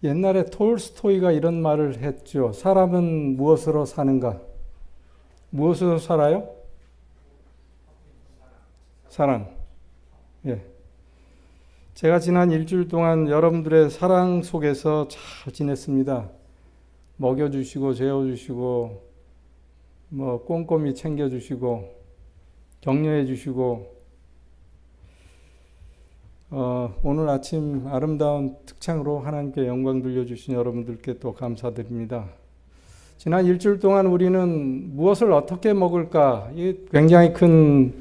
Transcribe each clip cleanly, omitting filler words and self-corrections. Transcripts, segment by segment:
옛날에 톨스토이가 이런 말을 했죠. 사람은 무엇으로 사는가? 무엇으로 살아요? 사랑. 예. 제가 지난 일주일 동안 여러분들의 사랑 속에서 잘 지냈습니다. 먹여주시고, 재워주시고, 꼼꼼히 챙겨주시고, 격려해주시고, 오늘 아침 아름다운 특창으로 하나님께 영광 돌려주신 여러분들께 또 감사드립니다. 지난 일주일 동안 우리는 무엇을 어떻게 먹을까? 이게 굉장히 큰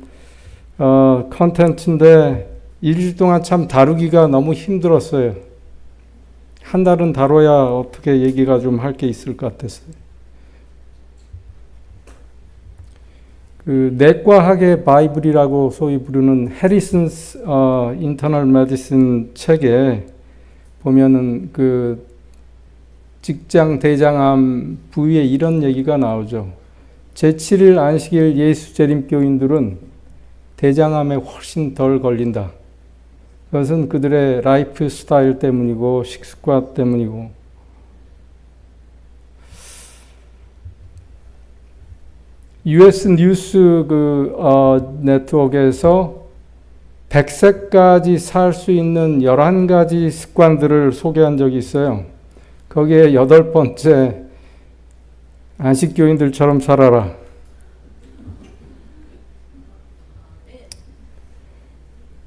컨텐츠인데 일주일 동안 참 다루기가 너무 힘들었어요. 한 달은 다뤄야 어떻게 얘기가 좀 할 게 있을 것 같았어요. 그 내과학의 바이블이라고 소위 부르는 해리슨스 인터널 메디슨 책에 보면은 그 직장 대장암 부위에 이런 얘기가 나오죠. 제7일 안식일 예수 재림교인들은 대장암에 훨씬 덜 걸린다. 그것은 그들의 라이프 스타일 때문이고 식습관 때문이고. US 뉴스 네트워크에서 100세까지 살 수 있는 11가지 습관들을 소개한 적이 있어요. 거기에 8번째, 안식교인들처럼 살아라.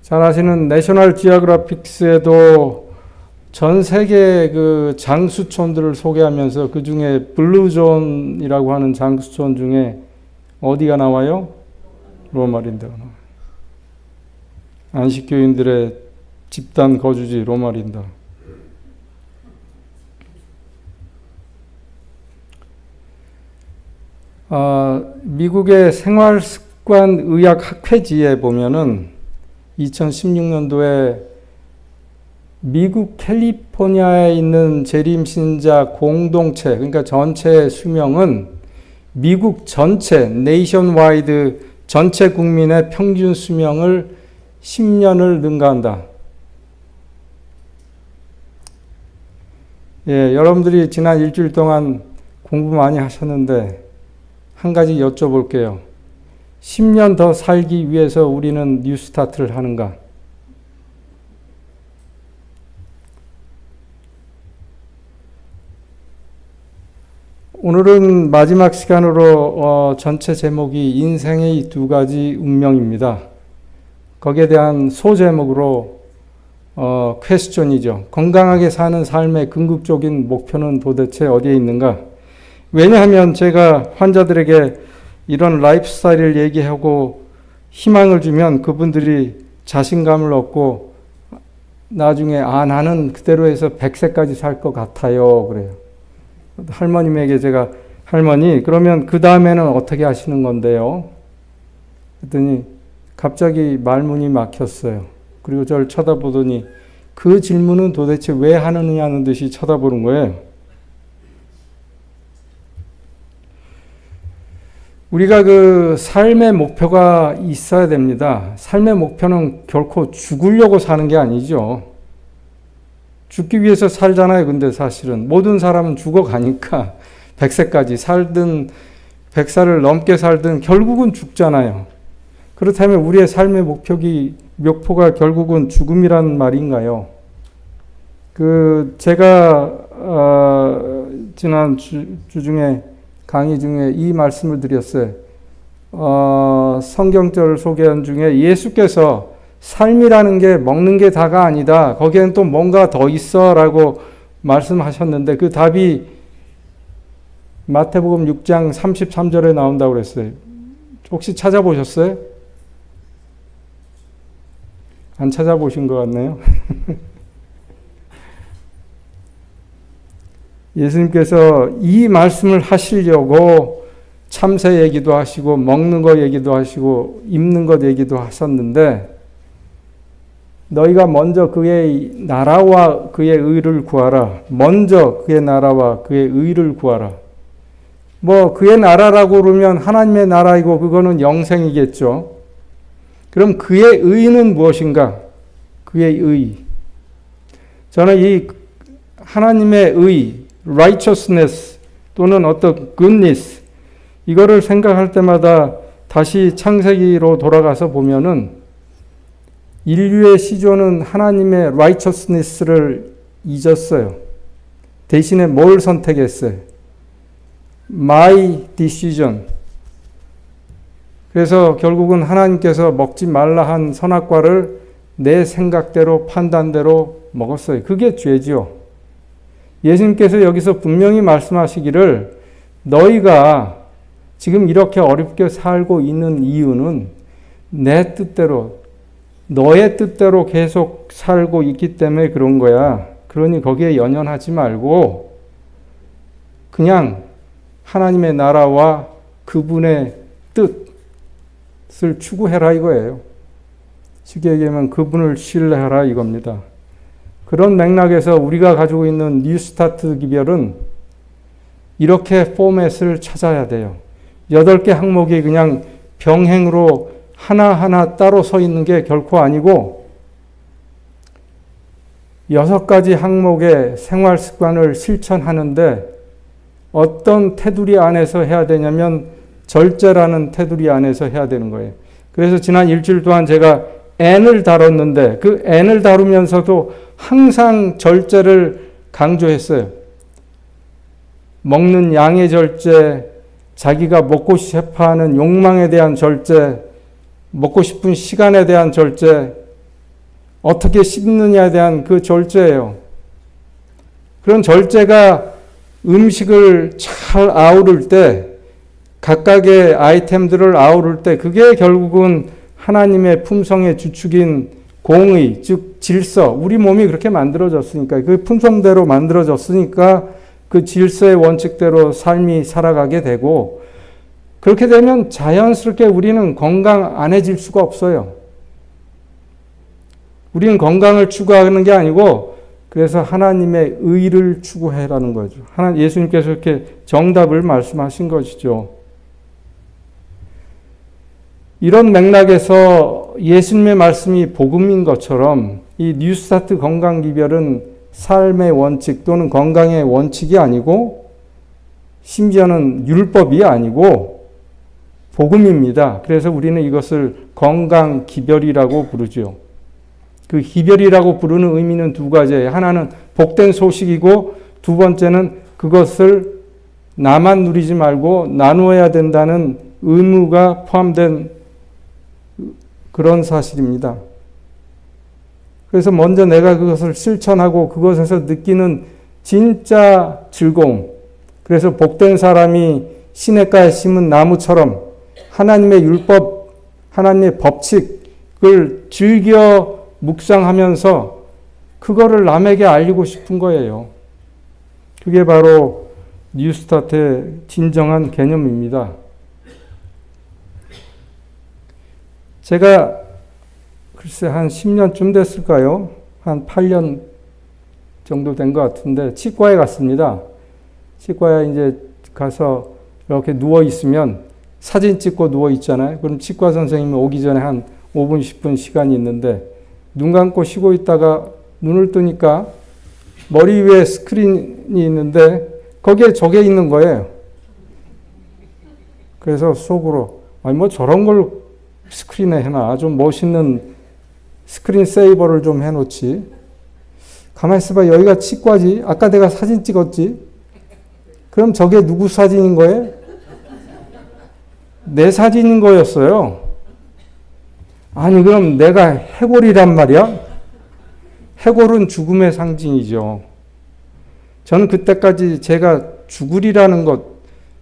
잘 아시는 내셔널 지오그래픽스에도 전 세계 그 장수촌들을 소개하면서 그 중에 블루존이라고 하는 장수촌 중에 어디가 나와요? 로마린다가 나와요. 안식교인들의 집단 거주지 로마린다. 미국의 생활습관의학 학회지에 보면은 2016년도에 미국 캘리포니아에 있는 재림신자 공동체, 그러니까 전체 수명은 미국 전체, 네이션와이드 전체 국민의 평균 수명을 10년을 능가한다. 예, 여러분들이 지난 일주일 동안 공부 많이 하셨는데 한 가지 여쭤볼게요. 10년 더 살기 위해서 우리는 뉴스타트를 하는가? 오늘은 마지막 시간으로 전체 제목이 인생의 2가지 운명입니다. 거기에 대한 소제목으로 퀘스천이죠. 건강하게 사는 삶의 궁극적인 목표는 도대체 어디에 있는가? 왜냐하면 제가 환자들에게 이런 라이프 스타일을 얘기하고 희망을 주면 그분들이 자신감을 얻고 나중에 나는 그대로 해서 100세까지 살 것 같아요. 그래요. 할머님에게 제가 할머니 그러면 그 다음에는 어떻게 하시는 건데요? 그랬더니 갑자기 말문이 막혔어요. 그리고 저를 쳐다보더니 그 질문은 도대체 왜 하느냐는 듯이 쳐다보는 거예요. 우리가 그 삶의 목표가 있어야 됩니다. 삶의 목표는 결코 죽으려고 사는 게 아니죠. 죽기 위해서 살잖아요. 근데 사실은 모든 사람은 죽어가니까 100세까지 살든 100살을 넘게 살든 결국은 죽잖아요. 그렇다면 우리의 삶의 목표가 결국은 죽음이라는 말인가요? 제가 지난 주 중에 강의 중에 이 말씀을 드렸어요. 성경절 소개한 중에 예수께서 삶이라는 게 먹는 게 다가 아니다. 거기에는 또 뭔가 더 있어 라고 말씀하셨는데 그 답이 마태복음 6장 33절에 나온다고 그랬어요. 혹시 찾아보셨어요? 안 찾아보신 것 같네요. 예수님께서 이 말씀을 하시려고 참새 얘기도 하시고 먹는 거 얘기도 하시고 입는 것 얘기도 하셨는데 너희가 먼저 그의 나라와 그의 의를 구하라. 먼저 그의 나라와 그의 의를 구하라. 그의 나라라고 그러면 하나님의 나라이고 그거는 영생이겠죠. 그럼 그의 의는 무엇인가? 그의 의. 저는 이 하나님의 의, righteousness 또는 어떤 goodness 이거를 생각할 때마다 다시 창세기로 돌아가서 보면은 인류의 시조는 하나님의 righteousness를 잊었어요. 대신에 뭘 선택했어요? My decision. 그래서 결국은 하나님께서 먹지 말라 한 선악과를 내 생각대로 판단대로 먹었어요. 그게 죄죠. 예수님께서 여기서 분명히 말씀하시기를 너희가 지금 이렇게 어렵게 살고 있는 이유는 내 뜻대로 너의 뜻대로 계속 살고 있기 때문에 그런 거야. 그러니 거기에 연연하지 말고 그냥 하나님의 나라와 그분의 뜻을 추구해라 이거예요. 쉽게 얘기하면 그분을 신뢰하라 이겁니다. 그런 맥락에서 우리가 가지고 있는 뉴스타트 기별은 이렇게 포맷을 찾아야 돼요. 8개 항목이 그냥 병행으로 하나하나 따로 서 있는 게 결코 아니고 6가지 항목의 생활 습관을 실천하는데 어떤 테두리 안에서 해야 되냐면 절제라는 테두리 안에서 해야 되는 거예요. 그래서 지난 일주일 동안 제가 N을 다뤘는데 그 N을 다루면서도 항상 절제를 강조했어요. 먹는 양의 절제, 자기가 먹고 싶어 하는 욕망에 대한 절제, 먹고 싶은 시간에 대한 절제, 어떻게 씹느냐에 대한 그 절제예요. 그런 절제가 음식을 잘 아우를 때, 각각의 아이템들을 아우를 때, 그게 결국은 하나님의 품성의 주축인 공의, 즉 질서, 우리 몸이 그렇게 만들어졌으니까, 그 품성대로 만들어졌으니까 그 질서의 원칙대로 삶이 살아가게 되고, 그렇게 되면 자연스럽게 우리는 건강안해질 수가 없어요. 우리는 건강을 추구하는 게 아니고 그래서 하나님의 의를 추구해라는 거죠. 예수님께서 이렇게 정답을 말씀하신 것이죠. 이런 맥락에서 예수님의 말씀이 복음인 것처럼 이 뉴스타트 건강기별은 삶의 원칙 또는 건강의 원칙이 아니고 심지어는 율법이 아니고 복음입니다. 그래서 우리는 이것을 건강기별이라고 부르죠. 그 기별이라고 부르는 의미는 2가지예요. 하나는 복된 소식이고 두 번째는 그것을 나만 누리지 말고 나누어야 된다는 의무가 포함된 그런 사실입니다. 그래서 먼저 내가 그것을 실천하고 그것에서 느끼는 진짜 즐거움. 그래서 복된 사람이 시냇가에 심은 나무처럼 하나님의 율법, 하나님의 법칙을 즐겨 묵상하면서 그거를 남에게 알리고 싶은 거예요. 그게 바로 뉴스타트의 진정한 개념입니다. 제가 글쎄 한 10년쯤 됐을까요? 한 8년 정도 된 것 같은데 치과에 갔습니다. 치과에 이제 가서 이렇게 누워 있으면 사진 찍고 누워 있잖아요. 그럼 치과 선생님이 오기 전에 한 5분, 10분 시간이 있는데 눈 감고 쉬고 있다가 눈을 뜨니까 머리 위에 스크린이 있는데 거기에 저게 있는 거예요. 그래서 속으로 아니 뭐 저런 걸 스크린에 해놔. 좀 멋있는 스크린 세이버를 좀 해놓지. 가만히 있어봐. 여기가 치과지. 아까 내가 사진 찍었지. 그럼 저게 누구 사진인 거예요? 내 사진인 거였어요. 아니 그럼 내가 해골이란 말이야? 해골은 죽음의 상징이죠. 저는 그때까지 제가 죽으리라는 것,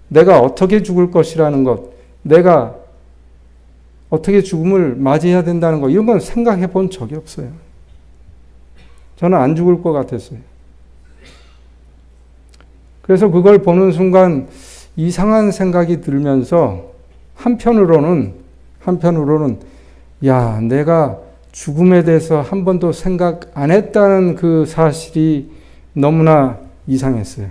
내가 어떻게 죽을 것이라는 것, 내가 어떻게 죽음을 맞이해야 된다는 것, 이런 건 생각해 본 적이 없어요. 저는 안 죽을 것 같았어요. 그래서 그걸 보는 순간 이상한 생각이 들면서 한편으로는 야, 내가 죽음에 대해서 한 번도 생각 안 했다는 그 사실이 너무나 이상했어요.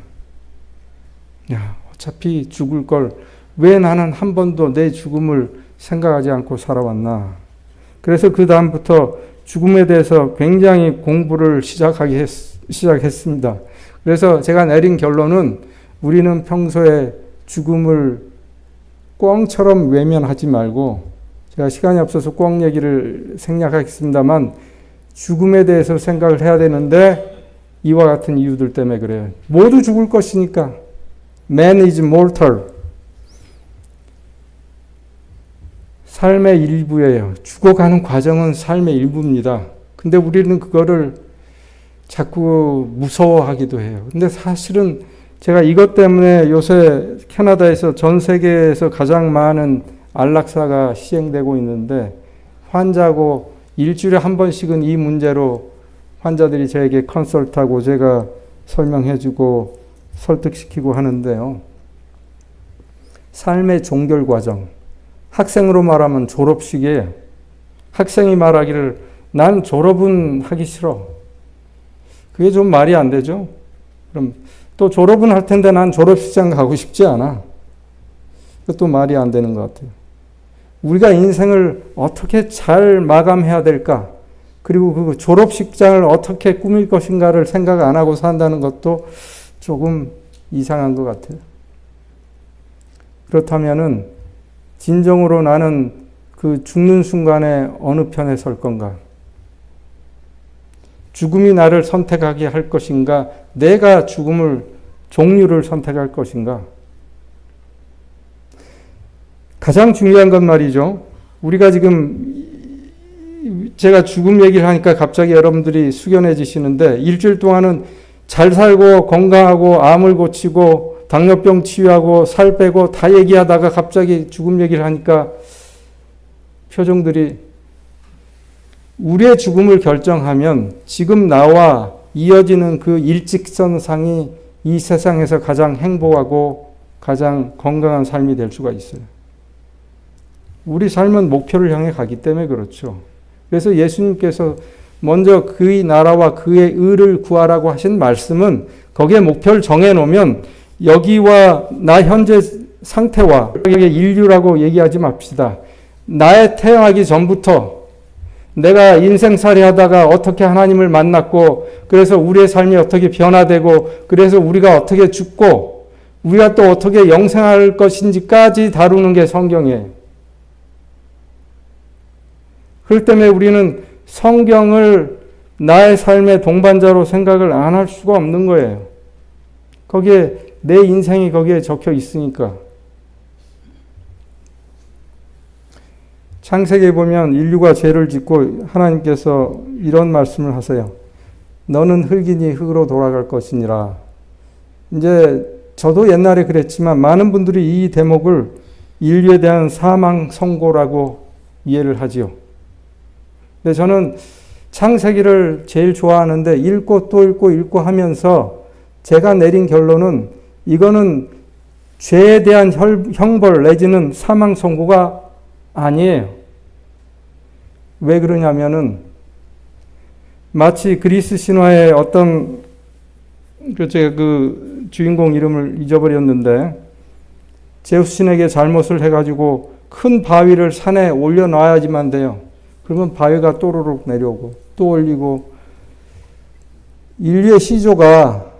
야, 어차피 죽을 걸 왜 나는 한 번도 내 죽음을 생각하지 않고 살아왔나. 그래서 그 다음부터 죽음에 대해서 굉장히 공부를 시작하게 시작했습니다. 그래서 제가 내린 결론은 우리는 평소에 죽음을 꿩처럼 외면하지 말고, 제가 시간이 없어서 꿩 얘기를 생략하겠습니다만, 죽음에 대해서 생각을 해야 되는데 이와 같은 이유들 때문에 그래요. 모두 죽을 것이니까. Man is mortal. 삶의 일부예요. 죽어가는 과정은 삶의 일부입니다. 근데 우리는 그거를 자꾸 무서워하기도 해요. 근데 사실은 제가 이것 때문에 요새 캐나다에서 전 세계에서 가장 많은 안락사가 시행되고 있는데, 환자고 일주일에 한 번씩은 이 문제로 환자들이 저에게 컨설트하고 제가 설명해주고 설득시키고 하는데요. 삶의 종결 과정. 학생으로 말하면 졸업식이에요. 학생이 말하기를 난 졸업은 하기 싫어. 그게 좀 말이 안 되죠? 그럼 또 졸업은 할 텐데 난 졸업식장 가고 싶지 않아. 그것도 말이 안 되는 것 같아요. 우리가 인생을 어떻게 잘 마감해야 될까? 그리고 그 졸업식장을 어떻게 꾸밀 것인가를 생각 안 하고 산다는 것도 조금 이상한 것 같아요. 그렇다면은 진정으로 나는 그 죽는 순간에 어느 편에 설 건가? 죽음이 나를 선택하게 할 것인가? 내가 죽음을, 종류를 선택할 것인가? 가장 중요한 건 말이죠. 우리가 지금 제가 죽음 얘기를 하니까 갑자기 여러분들이 숙연해지시는데, 일주일 동안은 잘 살고 건강하고 암을 고치고 당뇨병 치유하고 살 빼고 다 얘기하다가 갑자기 죽음 얘기를 하니까 표정들이, 우리의 죽음을 결정하면 지금 나와 이어지는 그 일직선상이 이 세상에서 가장 행복하고 가장 건강한 삶이 될 수가 있어요. 우리 삶은 목표를 향해 가기 때문에 그렇죠. 그래서 예수님께서 먼저 그의 나라와 그의 의를 구하라고 하신 말씀은, 거기에 목표를 정해놓으면 여기와 나 현재 상태와 인류라고 얘기하지 맙시다. 나의 태어나기 전부터 내가 인생살이 하다가 어떻게 하나님을 만났고, 그래서 우리의 삶이 어떻게 변화되고, 그래서 우리가 어떻게 죽고 우리가 또 어떻게 영생할 것인지까지 다루는 게 성경이에요. 그렇기 때문에 우리는 성경을 나의 삶의 동반자로 생각을 안 할 수가 없는 거예요. 거기에 내 인생이 거기에 적혀 있으니까. 창세기에 보면 인류가 죄를 짓고 하나님께서 이런 말씀을 하세요. 너는 흙이니 흙으로 돌아갈 것이니라. 이제 저도 옛날에 그랬지만 많은 분들이 이 대목을 인류에 대한 사망 선고라고 이해를 하지요. 근데 저는 창세기를 제일 좋아하는데 읽고 또 읽고 하면서 제가 내린 결론은, 이거는 죄에 대한 형벌 내지는 사망 선고가 아니에요. 왜 그러냐면은 마치 그리스 신화의 어떤, 제가 그 주인공 이름을 잊어버렸는데, 제우스 신에게 잘못을 해가지고 큰 바위를 산에 올려놔야지만 돼요. 그러면 바위가 또르륵 내려오고 또 올리고, 인류의 시조가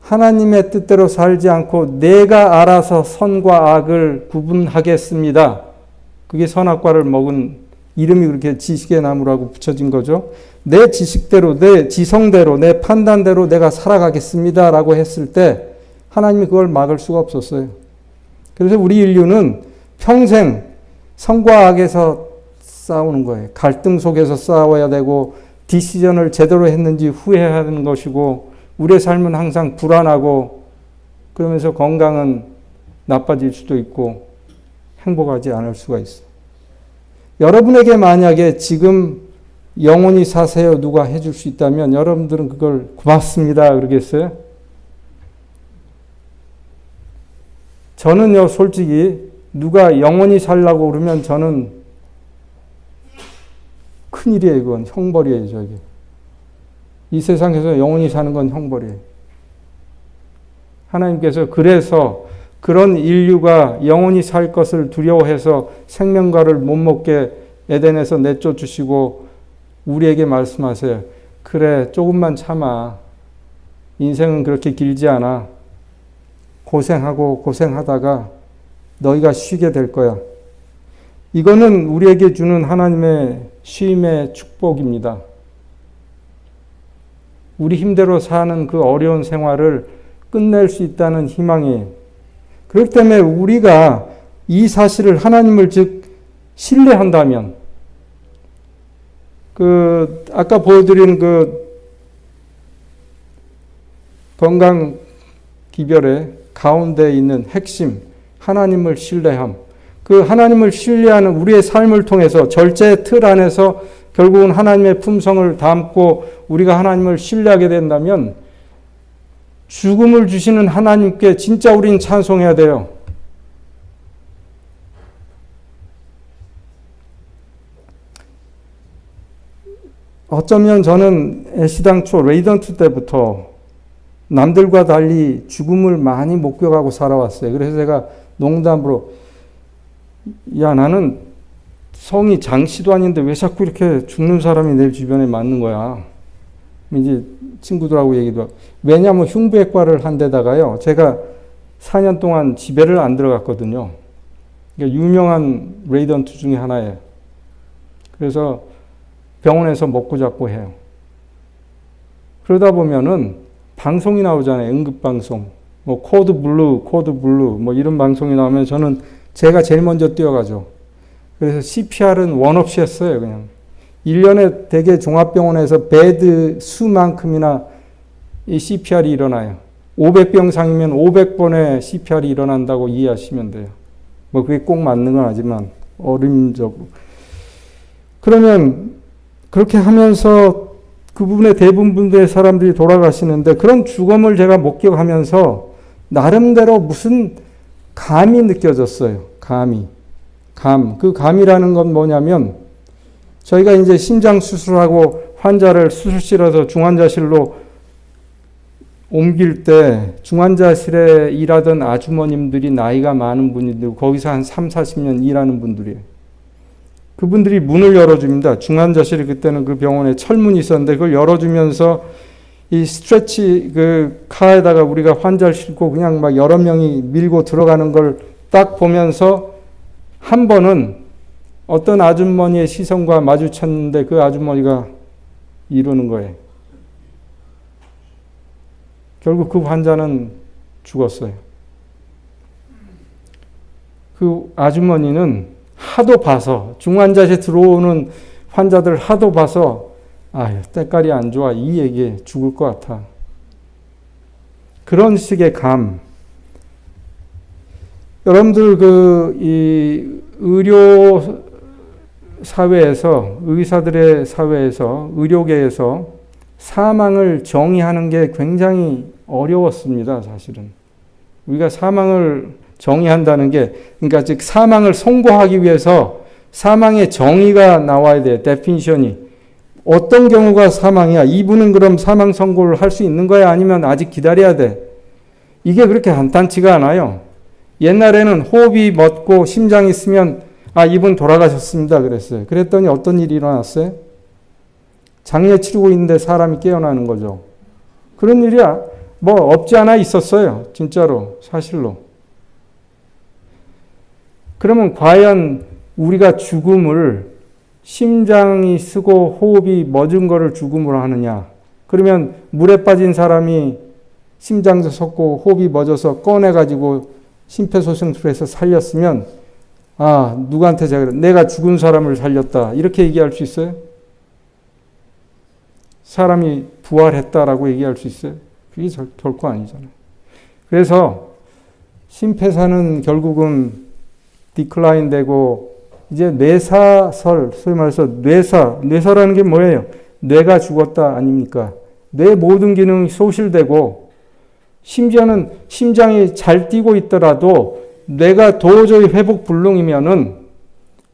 하나님의 뜻대로 살지 않고 내가 알아서 선과 악을 구분하겠습니다. 그게 선악과를 먹은, 이름이 그렇게 지식의 나무라고 붙여진 거죠. 내 지식대로, 내 지성대로, 내 판단대로 내가 살아가겠습니다 라고 했을 때 하나님이 그걸 막을 수가 없었어요. 그래서 우리 인류는 평생 선과 악에서 싸우는 거예요. 갈등 속에서 싸워야 되고, 디시전을 제대로 했는지 후회해야 하는 것이고, 우리의 삶은 항상 불안하고, 그러면서 건강은 나빠질 수도 있고 행복하지 않을 수가 있어요. 여러분에게 만약에 지금 영원히 사세요 누가 해줄 수 있다면 여러분들은 그걸 고맙습니다 그러겠어요? 저는요, 솔직히 누가 영원히 살라고 그러면 저는 큰일이에요. 그건 형벌이에요. 저게. 이 세상에서 영원히 사는 건 형벌이에요. 하나님께서 그래서 그런 인류가 영원히 살 것을 두려워해서 생명과를 못 먹게 에덴에서 내쫓으시고 우리에게 말씀하세요. 그래, 조금만 참아. 인생은 그렇게 길지 않아. 고생하고 고생하다가 너희가 쉬게 될 거야. 이거는 우리에게 주는 하나님의 쉼의 축복입니다. 우리 힘대로 사는 그 어려운 생활을 끝낼 수 있다는 희망이에요. 그렇기 때문에 우리가 이 사실을 하나님을 즉 신뢰한다면 아까 보여드린 건강 기별의 가운데 있는 핵심, 하나님을 신뢰함. 그 하나님을 신뢰하는 우리의 삶을 통해서 절제의 틀 안에서 결국은 하나님의 품성을 담고 우리가 하나님을 신뢰하게 된다면 죽음을 주시는 하나님께 진짜 우리는 찬송해야 돼요. 어쩌면 저는 애시당초 레이던트 때부터 남들과 달리 죽음을 많이 목격하고 살아왔어요. 그래서 제가 농담으로 야 나는 성이 장씨도 아닌데 왜 자꾸 이렇게 죽는 사람이 내 주변에 많은 거야. 이제 친구들하고 얘기도 하고. 왜냐하면 흉부외과를 한 데다가요. 제가 4년 동안 집에를 안 들어갔거든요. 그러니까 유명한 레이던트 중에 하나예요. 그래서 병원에서 먹고 잡고 해요. 그러다 보면은 방송이 나오잖아요. 응급방송. 뭐 코드 블루 뭐 이런 방송이 나오면 저는 제가 제일 먼저 뛰어가죠. 그래서 CPR은 원 없이 했어요. 그냥 1년에 대개 종합병원에서 베드 수만큼이나 이 CPR이 일어나요. 500병상이면 500번의 CPR이 일어난다고 이해하시면 돼요. 뭐 그게 꼭 맞는 건 아니지만 어림적으로. 그러면 그렇게 하면서 그 부분에 대부분의 사람들이 돌아가시는데 그런 죽음을 제가 목격하면서 나름대로 무슨 감이 느껴졌어요. 그 감이라는 건 뭐냐면 저희가 이제 심장 수술하고 환자를 수술실에서 중환자실로 옮길 때 중환자실에 일하던 아주머님들이 나이가 많은 분들 거기서 한 3, 40년 일하는 분들이에요. 그분들이 문을 열어줍니다. 중환자실이 그때는 그 병원에 철문이 있었는데 그걸 열어주면서 이 스트레치 그 카에다가 우리가 환자를 싣고 그냥 막 여러 명이 밀고 들어가는 걸 딱 보면서 한 번은 어떤 아주머니의 시선과 마주쳤는데 그 아주머니가 이러는 거예요. 결국 그 환자는 죽었어요. 그 아주머니는 하도 봐서 중환자실에 들어오는 환자들 하도 봐서 아유 때깔이 안 좋아 이 얘기에 죽을 것 같아. 그런 식의 감. 여러분들 이 의료 사회에서 의사들의 사회에서 의료계에서 사망을 정의하는 게 굉장히 어려웠습니다. 사실은 우리가 사망을 정의한다는 게 그러니까 즉 사망을 선고하기 위해서 사망의 정의가 나와야 돼. 데피니션이 어떤 경우가 사망이야? 이분은 그럼 사망 선고를 할 수 있는 거야? 아니면 아직 기다려야 돼? 이게 그렇게 간단치가 않아요. 옛날에는 호흡이 멎고 심장이 있으면 아 이분 돌아가셨습니다 그랬어요. 그랬더니 어떤 일이 일어났어요? 장례 치르고 있는데 사람이 깨어나는 거죠. 그런 일이야 뭐 없지 않아 있었어요. 진짜로 사실로. 그러면 과연 우리가 죽음을 심장이 쓰고 호흡이 멎은 거를 죽음으로 하느냐? 그러면 물에 빠진 사람이 심장도 섰고 호흡이 멎어서 꺼내가지고 심폐소생술해서 살렸으면 아 누구한테 내가 죽은 사람을 살렸다 이렇게 얘기할 수 있어요? 사람이 부활했다라고 얘기할 수 있어요? 그게 결코 아니잖아요. 그래서 심폐사는 결국은 디클라인 되고 이제 뇌사설, 소위 말해서 뇌사라는 게 뭐예요? 뇌가 죽었다 아닙니까? 뇌 모든 기능이 소실되고 심지어는 심장이 잘 뛰고 있더라도 뇌가 도저히 회복 불능이면은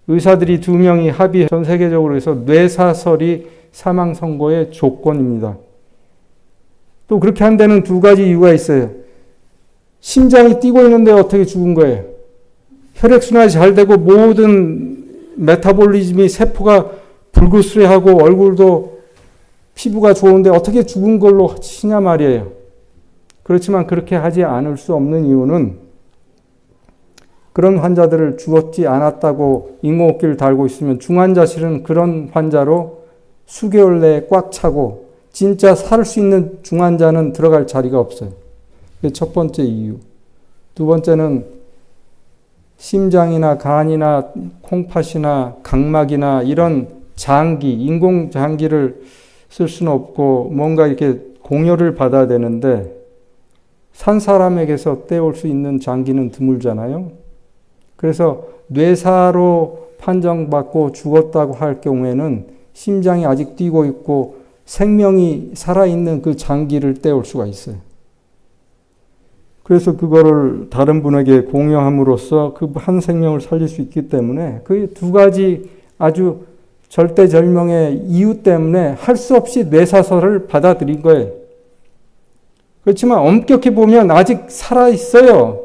의사들이 2명이 합의 전 세계적으로 해서 뇌사설이 사망 선고의 조건입니다. 또 그렇게 한 데는 2가지 이유가 있어요. 심장이 뛰고 있는데 어떻게 죽은 거예요? 혈액순환이 잘 되고 모든 메타볼리즘이 세포가 불구스레하고 얼굴도 피부가 좋은데 어떻게 죽은 걸로 치냐 말이에요. 그렇지만 그렇게 하지 않을 수 없는 이유는 그런 환자들을 죽었지 않았다고 인공호흡기를 달고 있으면 중환자실은 그런 환자로 수개월 내에 꽉 차고 진짜 살 수 있는 중환자는 들어갈 자리가 없어요. 그게 첫 번째 이유. 두 번째는 심장이나 간이나 콩팥이나 각막이나 이런 장기, 인공 장기를 쓸 수는 없고 뭔가 이렇게 공여를 받아야 되는데 산 사람에게서 떼올 수 있는 장기는 드물잖아요. 그래서 뇌사로 판정받고 죽었다고 할 경우에는 심장이 아직 뛰고 있고 생명이 살아있는 그 장기를 떼올 수가 있어요. 그래서 그거를 다른 분에게 공유함으로써 그 한 생명을 살릴 수 있기 때문에 그 두 가지 아주 절대절명의 이유 때문에 할 수 없이 뇌사설을 받아들인 거예요. 그렇지만 엄격히 보면 아직 살아있어요.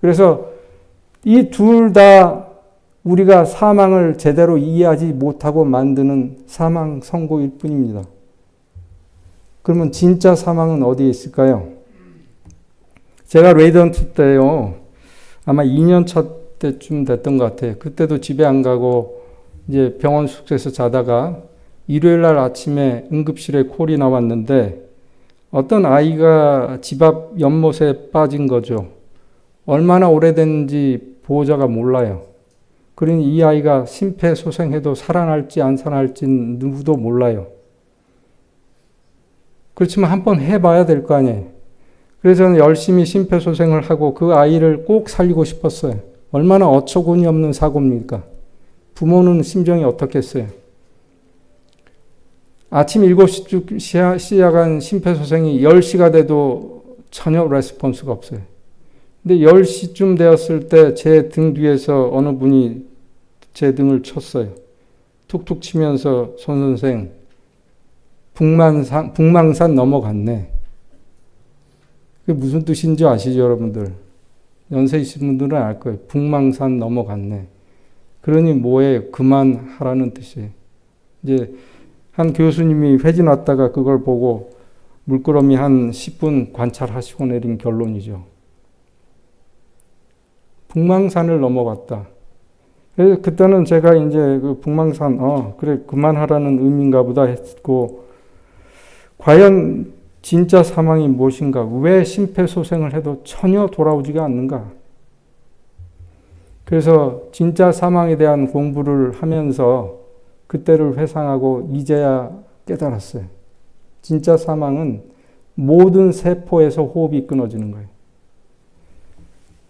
그래서 이 둘 다 우리가 사망을 제대로 이해하지 못하고 만드는 사망 선고일 뿐입니다. 그러면 진짜 사망은 어디에 있을까요? 제가 레이던트 때요, 아마 2년 차 때쯤 됐던 것 같아요. 그때도 집에 안 가고 이제 병원 숙소에서 자다가 일요일 날 아침에 응급실에 콜이 나왔는데 어떤 아이가 집 앞 연못에 빠진 거죠. 얼마나 오래됐는지 보호자가 몰라요. 그러니 이 아이가 심폐소생해도 살아날지 안 살아날지 누구도 몰라요. 그렇지만 한번 해봐야 될 거 아니에요. 그래서 저는 열심히 심폐소생을 하고 그 아이를 꼭 살리고 싶었어요. 얼마나 어처구니 없는 사고입니까? 부모는 심정이 어떻겠어요? 아침 7시 시작한 심폐소생이 10시가 돼도 전혀 레스폰스가 없어요. 근데 10시쯤 되었을 때 제 등 뒤에서 어느 분이 제 등을 쳤어요. 툭툭 치면서 손 선생, 북망산 넘어갔네. 그게 무슨 뜻인지 아시죠, 여러분들? 연세 있으신 분들은 알 거예요. 북망산 넘어갔네. 그러니 뭐에 그만하라는 뜻이에요. 이제 한 교수님이 회진 왔다가 그걸 보고 물끄러미 한 10분 관찰하시고 내린 결론이죠. 북망산을 넘어갔다. 그래서 그때는 제가 이제 그 북망산, 그래, 그만하라는 의미인가 보다 했고, 과연 진짜 사망이 무엇인가? 왜 심폐소생을 해도 전혀 돌아오지가 않는가? 그래서 진짜 사망에 대한 공부를 하면서 그때를 회상하고 이제야 깨달았어요. 진짜 사망은 모든 세포에서 호흡이 끊어지는 거예요.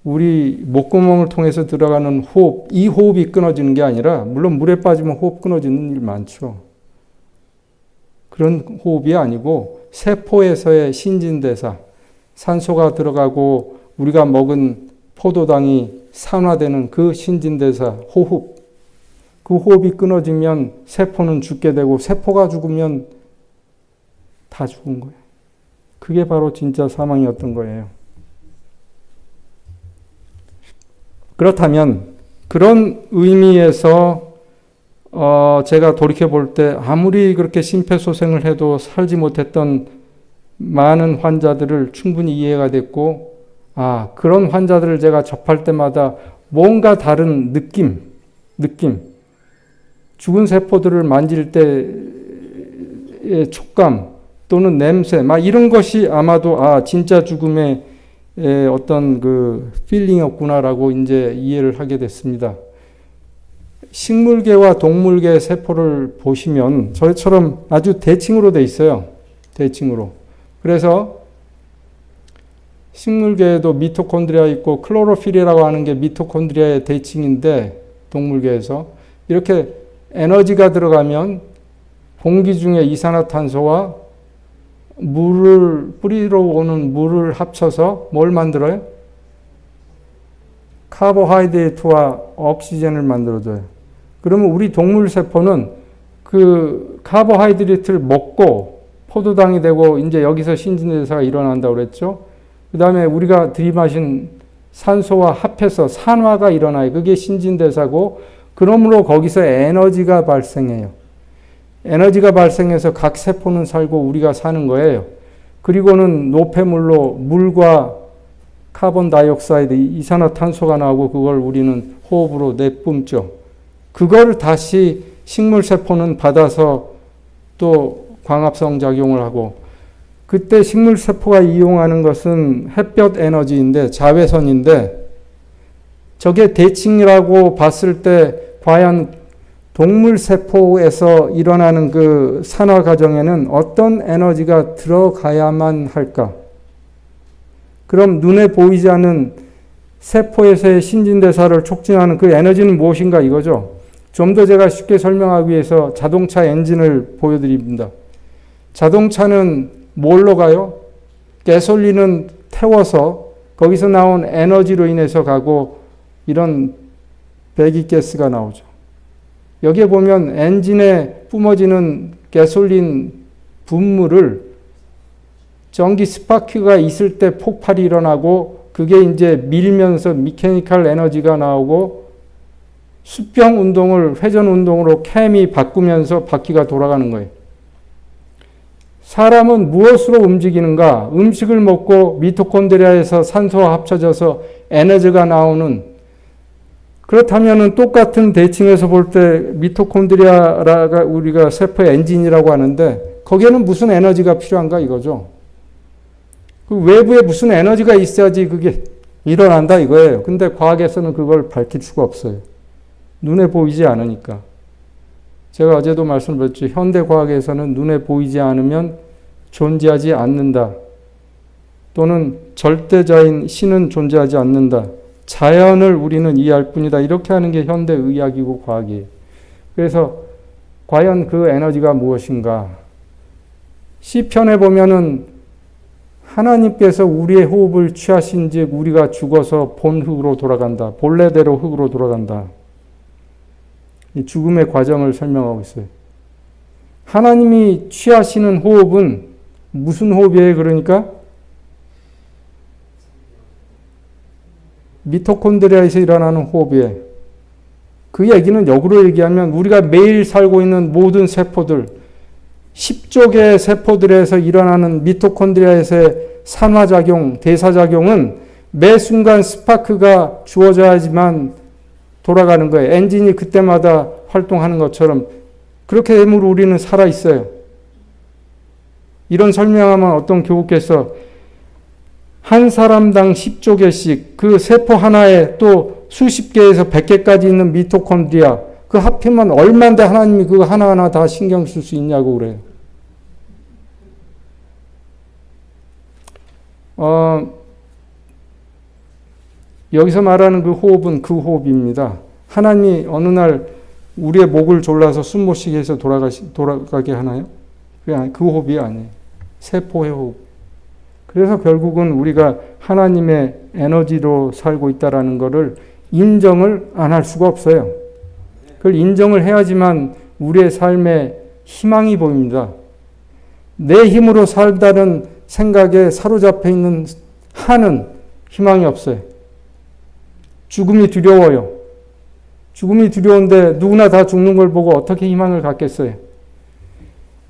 우리 목구멍을 통해서 들어가는 호흡, 이 호흡이 끊어지는 게 아니라, 물론 물에 빠지면 호흡 끊어지는 일 많죠. 그런 호흡이 아니고 세포에서의 신진대사, 산소가 들어가고 우리가 먹은 포도당이 산화되는 그 신진대사, 호흡, 그 호흡이 끊어지면 세포는 죽게 되고 세포가 죽으면 다 죽은 거예요. 그게 바로 진짜 사망이었던 거예요. 그렇다면 그런 의미에서 제가 돌이켜볼 때 아무리 그렇게 심폐소생을 해도 살지 못했던 많은 환자들을 충분히 이해가 됐고, 그런 환자들을 제가 접할 때마다 뭔가 다른 느낌, 죽은 세포들을 만질 때의 촉감 또는 냄새, 이런 것이 아마도 진짜 죽음의 어떤 그 필링이었구나라고 이제 이해를 하게 됐습니다. 식물계와 동물계 세포를 보시면 저희처럼 아주 대칭으로 돼 있어요. 대칭으로. 그래서 식물계에도 미토콘드리아 있고 클로로필이라고 하는 게 미토콘드리아의 대칭인데 동물계에서 이렇게 에너지가 들어가면 공기 중에 이산화탄소와 뿌리로 오는 물을 합쳐서 뭘 만들어요? 카보하이드레이트와 옥시젠을 만들어줘요. 그러면 우리 동물 세포는 그 카보하이드레이트를 먹고 포도당이 되고 이제 여기서 신진대사가 일어난다고 그랬죠. 그 다음에 우리가 들이마신 산소와 합해서 산화가 일어나요. 그게 신진대사고, 그러므로 거기서 에너지가 발생해요. 에너지가 발생해서 각 세포는 살고 우리가 사는 거예요. 그리고는 노폐물로 물과 카본 다이옥사이드, 이산화탄소가 나오고 그걸 우리는 호흡으로 내뿜죠. 그걸 다시 식물세포는 받아서 또 광합성 작용을 하고, 그때 식물세포가 이용하는 것은 햇볕 에너지인데, 자외선인데, 저게 대칭이라고 봤을 때 과연 동물세포에서 일어나는 그 산화 과정에는 어떤 에너지가 들어가야만 할까? 그럼 눈에 보이지 않는 세포에서의 신진대사를 촉진하는 그 에너지는 무엇인가 이거죠. 좀 더 제가 쉽게 설명하기 위해서 자동차 엔진을 보여드립니다. 자동차는 뭘로 가요? 가솔린은 태워서 거기서 나온 에너지로 인해서 가고 이런 배기가스가 나오죠. 여기에 보면 엔진에 뿜어지는 가솔린 분무를 전기 스파크가 있을 때 폭발이 일어나고 그게 이제 밀면서 미케니컬 에너지가 나오고 수평 운동을 회전 운동으로 캠이 바꾸면서 바퀴가 돌아가는 거예요. 사람은 무엇으로 움직이는가? 음식을 먹고 미토콘드리아에서 산소와 합쳐져서 에너지가 나오는, 그렇다면 똑같은 대칭에서 볼 때 미토콘드리아가 우리가 세포의 엔진이라고 하는데 거기에는 무슨 에너지가 필요한가 이거죠. 그 외부에 무슨 에너지가 있어야지 그게 일어난다 이거예요. 근데 과학에서는 그걸 밝힐 수가 없어요. 눈에 보이지 않으니까. 제가 어제도 말씀드렸죠. 현대 과학에서는 눈에 보이지 않으면 존재하지 않는다. 또는 절대자인 신은 존재하지 않는다. 자연을 우리는 이해할 뿐이다. 이렇게 하는 게 현대 의학이고 과학이에요. 그래서 과연 그 에너지가 무엇인가? 시편에 보면은 하나님께서 우리의 호흡을 취하신즉 우리가 죽어서 본 흙으로 돌아간다. 본래대로 흙으로 돌아간다. 이 죽음의 과정을 설명하고 있어요. 하나님이 취하시는 호흡은 무슨 호흡이에요? 그러니까 미토콘드리아에서 일어나는 호흡이에요. 그 얘기는 역으로 얘기하면 우리가 매일 살고 있는 모든 세포들, 10조 개의 세포들에서 일어나는 미토콘드리아에서의 산화작용, 대사작용은 매 순간 스파크가 주어져야지만 돌아가는 거예요. 엔진이 그때마다 활동하는 것처럼 그렇게 되면 우리는 살아있어요. 이런 설명하면 어떤 교우께서 한 사람당 10조 개씩 그 세포 하나에 또 수십 개에서 100개까지 있는 미토콘드리아 그 합히면 얼마인데 하나님이 그거 하나하나 다 신경 쓸 수 있냐고 그래요. 여기서 말하는 그 호흡은 그 호흡입니다. 하나님이 어느 날 우리의 목을 졸라서 숨 못 쉬게 해서 돌아가게 하나요? 그 호흡이 아니에요. 세포의 호흡. 그래서 결국은 우리가 하나님의 에너지로 살고 있다라는 것을 인정을 안 할 수가 없어요. 그걸 인정을 해야지만 우리의 삶에 희망이 보입니다. 내 힘으로 살다는 생각에 사로잡혀 있는 한은 희망이 없어요. 죽음이 두려워요. 죽음이 두려운데 누구나 다 죽는 걸 보고 어떻게 희망을 갖겠어요?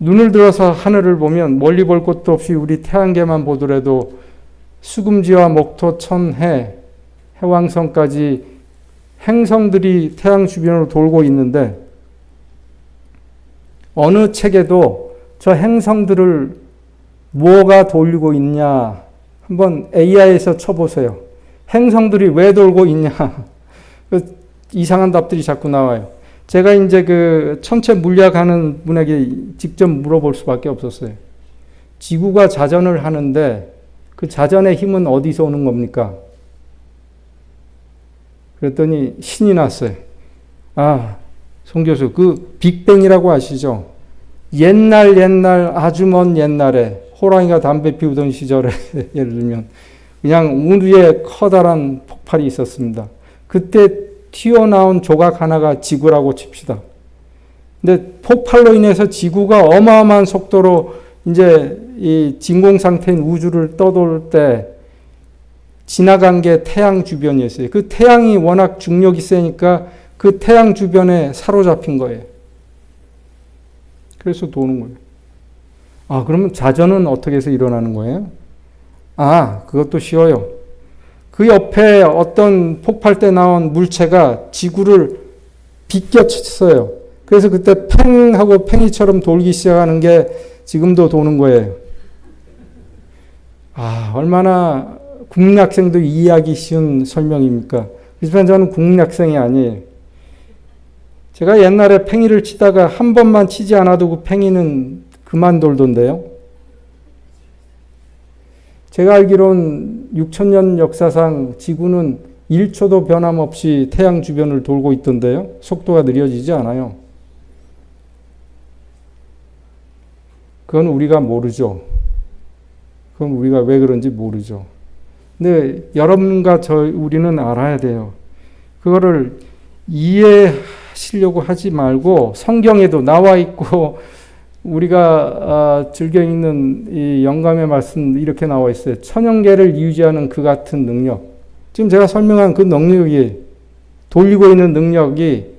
눈을 들어서 하늘을 보면 멀리 볼 것도 없이 우리 태양계만 보더라도 수금지와 목토, 천, 해, 해왕성까지 행성들이 태양 주변으로 돌고 있는데 어느 책에도 저 행성들을 뭐가 돌리고 있냐 한번 AI에서 쳐보세요. 행성들이 왜 돌고 있냐. 이상한 답들이 자꾸 나와요. 제가 이제 그 천체 물리학하는 분에게 직접 물어볼 수밖에 없었어요. 지구가 자전을 하는데 그 자전의 힘은 어디서 오는 겁니까? 그랬더니 신이 났어요. 아, 송 교수, 그 빅뱅이라고 아시죠? 옛날 아주 먼 옛날에 호랑이가 담배 피우던 시절에 예를 들면 그냥 우주에 커다란 폭발이 있었습니다. 그때 튀어나온 조각 하나가 지구라고 칩시다. 근데 폭발로 인해서 지구가 어마어마한 속도로 이제 이 진공 상태인 우주를 떠돌 때 지나간 게 태양 주변이었어요. 그 태양이 워낙 중력이 세니까 그 태양 주변에 사로잡힌 거예요. 그래서 도는 거예요. 아, 그러면 자전은 어떻게 해서 일어나는 거예요? 아, 그것도 쉬워요. 그 옆에 어떤 폭발 때 나온 물체가 지구를 비껴쳤어요. 그래서 그때 팽하고 팽이처럼 돌기 시작하는 게 지금도 도는 거예요. 아, 얼마나 국민학생도 이해하기 쉬운 설명입니까? 하지만 저는 국민학생이 아니에요. 제가 옛날에 팽이를 치다가 한 번만 치지 않아도 그 팽이는 그만 돌던데요. 제가 알기로는 6천년 역사상 지구는 1초도 변함없이 태양 주변을 돌고 있던데요. 속도가 느려지지 않아요. 그건 우리가 모르죠. 그건 우리가 왜 그런지 모르죠. 근데 여러분과 우리는 알아야 돼요. 그거를 이해하시려고 하지 말고 성경에도 나와 있고 우리가 즐겨 읽는 이 영감의 말씀 이렇게 나와 있어요. 천연계를 유지하는 그 같은 능력. 지금 제가 설명한 그 능력이 돌리고 있는 능력이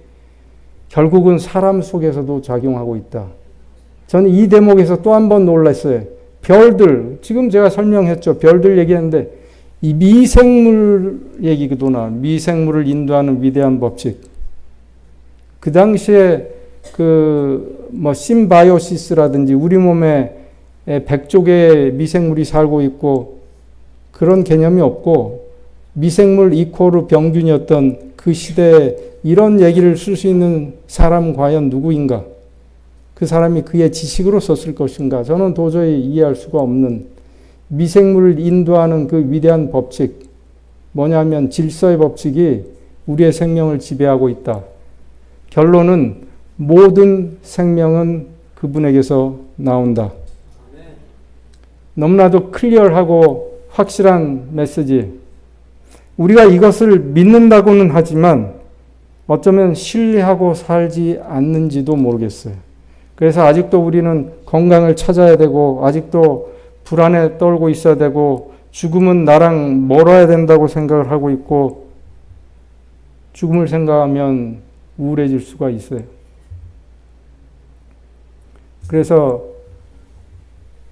결국은 사람 속에서도 작용하고 있다. 저는 이 대목에서 또 한 번 놀랐어요. 별들, 지금 제가 설명했죠. 별들 얘기했는데 이 미생물 얘기도 나. 미생물을 인도하는 위대한 법칙. 그 당시에 심바이오시스라든지 우리 몸에 100조 개의 미생물이 살고 있고 그런 개념이 없고 미생물 이코르 병균이었던 그 시대에 이런 얘기를 쓸 수 있는 사람 과연 누구인가? 그 사람이 그의 지식으로 썼을 것인가? 저는 도저히 이해할 수가 없는 미생물을 인도하는 그 위대한 법칙. 뭐냐면 질서의 법칙이 우리의 생명을 지배하고 있다. 결론은 모든 생명은 그분에게서 나온다. 너무나도 클리어하고 확실한 메시지. 우리가 이것을 믿는다고는 하지만 어쩌면 신뢰하고 살지 않는지도 모르겠어요. 그래서 아직도 우리는 건강을 찾아야 되고 아직도 불안에 떨고 있어야 되고 죽음은 나랑 멀어야 된다고 생각을 하고 있고 죽음을 생각하면 우울해질 수가 있어요. 그래서